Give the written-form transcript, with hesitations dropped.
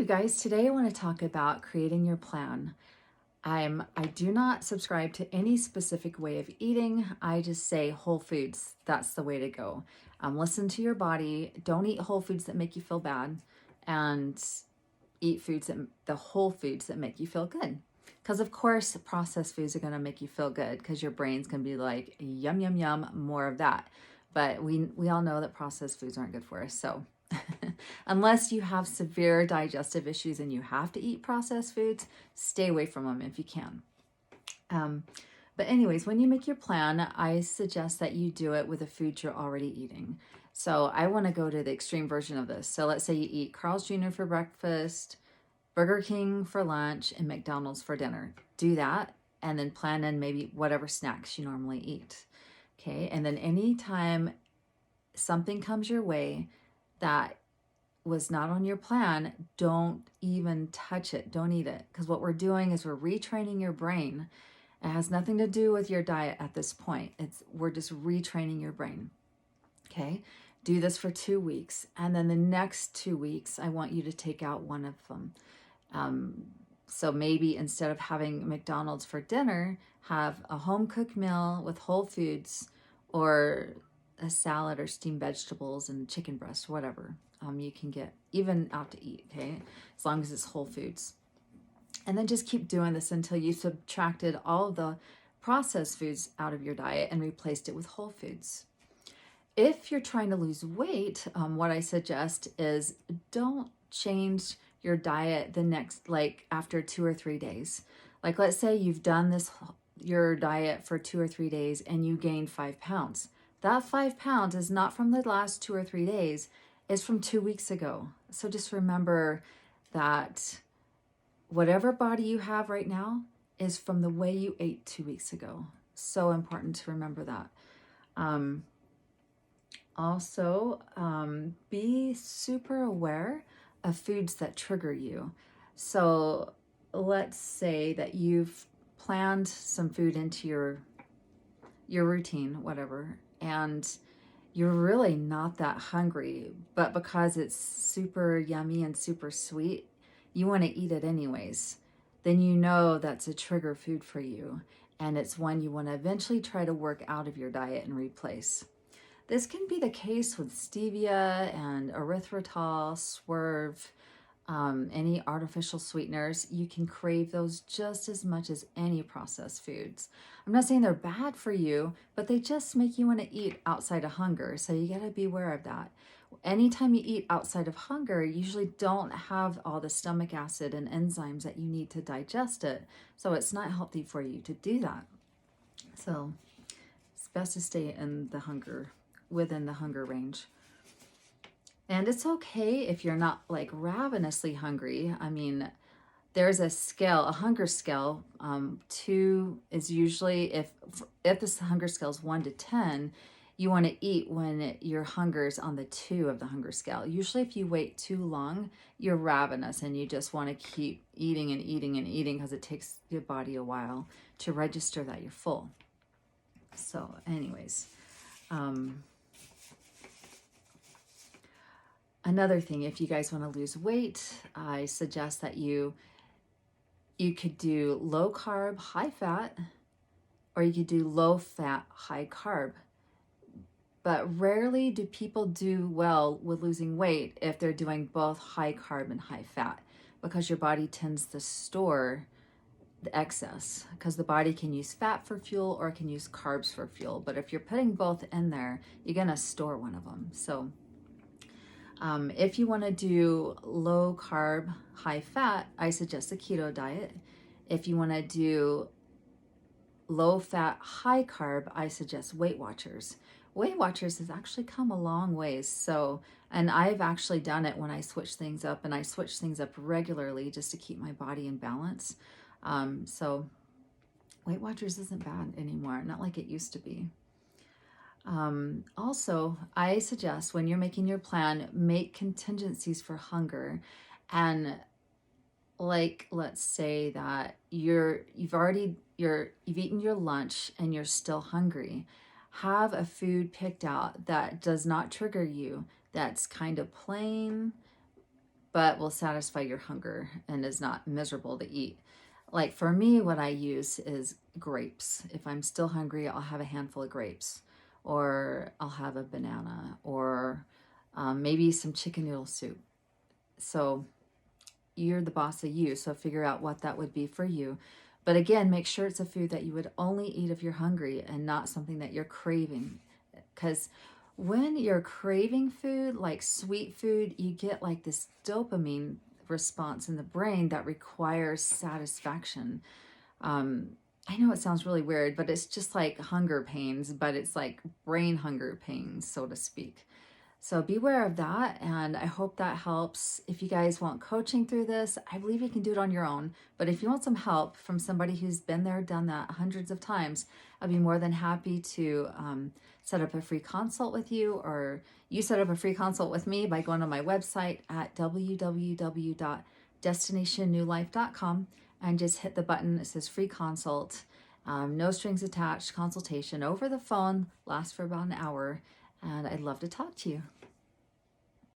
you guys, today I want to talk about creating your plan. I do not subscribe to any specific way of eating. I just say whole foods. That's the way to go. Listen to your body. Don't eat whole foods that make you feel bad, and eat the whole foods that make you feel good. Because of course, processed foods are going to make you feel good because your brain's going to be like, yum, yum, yum, more of that. But we all know that processed foods aren't good for us. So unless you have severe digestive issues and you have to eat processed foods, stay away from them if you can. But anyways, when you make your plan, I suggest that you do it with the food you're already eating. So I want to go to the extreme version of this. So let's say you eat Carl's Jr. for breakfast, Burger King for lunch, and McDonald's for dinner. Do that and then plan in maybe whatever snacks you normally eat. Okay, and then anytime something comes your way that was not on your plan, don't even touch it. Don't eat it. Because what we're doing is we're retraining your brain. It has nothing to do with your diet at this point. We're just retraining your brain. Okay? Do this for 2 weeks. And then the next 2 weeks, I want you to take out one of them. So maybe instead of having McDonald's for dinner, have a home cooked meal with whole foods or a salad or steamed vegetables and chicken breast, whatever. You can get even out to eat, okay? As long as it's whole foods. And then just keep doing this until you subtracted all of the processed foods out of your diet and replaced it with whole foods. If you're trying to lose weight, what I suggest is don't change your diet after 2 or 3 days. Like let's say you've done your diet for 2 or 3 days and you gained 5 pounds. That 5 pounds is not from the last 2 or 3 days. It's from 2 weeks ago. So just remember that whatever body you have right now is from the way you ate 2 weeks ago. So important to remember that. Also, be super aware of foods that trigger you. So let's say that you've planned some food into your routine, whatever, and you're really not that hungry, but because it's super yummy and super sweet, you want to eat it anyways. Then you know that's a trigger food for you, and it's one you want to eventually try to work out of your diet and replace. This can be the case with stevia and erythritol, swerve, any artificial sweeteners. You can crave those just as much as any processed foods. I'm not saying they're bad for you, but they just make you want to eat outside of hunger. So you got to be aware of that. Anytime you eat outside of hunger, you usually don't have all the stomach acid and enzymes that you need to digest it. So it's not healthy for you to do that. So it's best to stay within the hunger range. And it's okay if you're not like ravenously hungry. I mean, there's a hunger scale. 2 is usually, if this hunger scale is 1 to 10, you want to eat when your hunger is on the 2 of the hunger scale. Usually if you wait too long, you're ravenous and you just want to keep eating and eating and eating because it takes your body a while to register that you're full. So anyways, another thing, if you guys want to lose weight, I suggest that you could do low carb, high fat, or you could do low fat, high carb. But rarely do people do well with losing weight if they're doing both high carb and high fat, because your body tends to store the excess, because the body can use fat for fuel or it can use carbs for fuel. But if you're putting both in there, you're going to store one of them. So if you want to do low carb, high fat, I suggest a keto diet. If you want to do low fat, high carb, I suggest Weight Watchers. Weight Watchers has actually come a long ways. So, and I've actually done it when I switch things up, and I switch things up regularly just to keep my body in balance. So Weight Watchers isn't bad anymore, not like it used to be. Also, I suggest when you're making your plan, make contingencies for hunger. And like, let's say that you've eaten your lunch and you're still hungry. Have a food picked out that does not trigger you, that's kind of plain, but will satisfy your hunger and is not miserable to eat. Like for me, what I use is grapes. If I'm still hungry, I'll have a handful of grapes, or I'll have a banana, or maybe some chicken noodle soup. So you're the boss of you, so figure out what that would be for you. But again, make sure it's a food that you would only eat if you're hungry and not something that you're craving. Because when you're craving food, like sweet food, you get like this dopamine response in the brain that requires satisfaction. I know it sounds really weird, but it's just like hunger pains, but it's like brain hunger pains, so to speak. So beware of that, and I hope that helps. If you guys want coaching through this, I believe you can do it on your own. But if you want some help from somebody who's been there, done that hundreds of times, I'd be more than happy to set up a free consult with you, or you set up a free consult with me by going to my website at www.destinationnewlife.com and just hit the button. It says free consult. No strings attached, consultation over the phone, lasts for about an hour, and I'd love to talk to you.